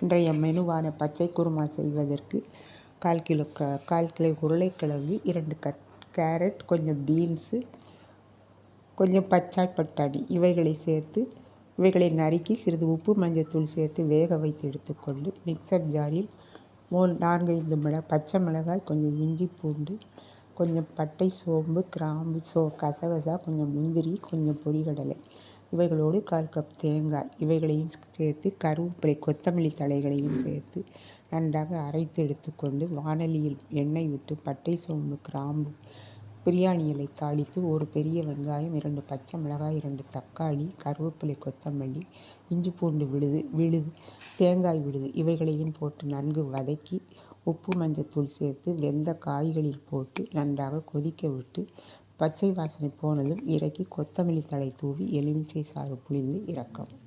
இன்றைய மெனுவான பச்சை குருமா செய்வதற்கு 1/4 கிலோ உருளைக்கிழங்கு, 2 கேரட், கொஞ்சம் பீன்ஸு, கொஞ்சம் பச்சை பட்டாணி இவைகளை நறுக்கி சிறிது உப்பு மஞ்சத்தூள் சேர்த்து வேக வைத்து எடுத்துக்கொண்டு மிக்சர் ஜாரில் 4-5 பச்சை மிளகாய், கொஞ்சம் இஞ்சி பூண்டு, கொஞ்சம் பட்டை, சோம்பு, கிராம்பு, கசகசா, கொஞ்சம் முந்திரி, கொஞ்சம் பொரிகடலை இவைகளோடு 1/4 கப் தேங்காய் இவைகளையும் சேர்த்து கருவேப்பிலை, கொத்தமல்லி தழைகளையும் சேர்த்து நன்றாக அரைத்து எடுத்துக்கொண்டு வாணலியில் எண்ணெய் விட்டு பட்டை, சோம்பு, கிராம்பு, பிரியாணி இலை தாளித்து 1 பெரிய வெங்காயம், 2 பச்சை மிளகாய், 2 தக்காளி, கருவேப்பிலை, கொத்தமல்லி, இஞ்சி பூண்டு விழுது, தேங்காய் விழுது இவைகளையும் போட்டு நன்கு வதக்கி உப்பு மஞ்சத்தூள் சேர்த்து வெந்த காய்களில் போட்டு நன்றாக கொதிக்க விட்டு பச்சை வாசனை போனதும் இறக்கி கொத்தமல்லி தழை தூவி எலுமிச்சை சாறு புழிந்து இறக்கவும்.